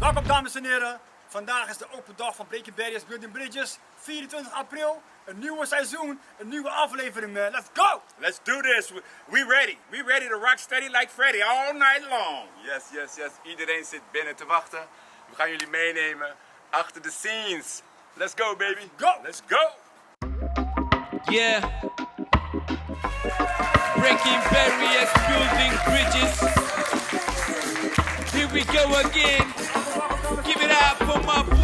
Welkom dames en heren. Vandaag is de open dag van Breaking Barriers Building Bridges. 24 april, een nieuwe seizoen, een nieuwe aflevering man. Let's go! Let's do this. We ready. We ready to rock steady like Freddy all night long. Yes. Iedereen zit binnen te wachten. We gaan jullie meenemen achter de scenes. Let's go baby. Let's go. Yeah. Breaking barriers, building bridges. Here we go again. Give it up for my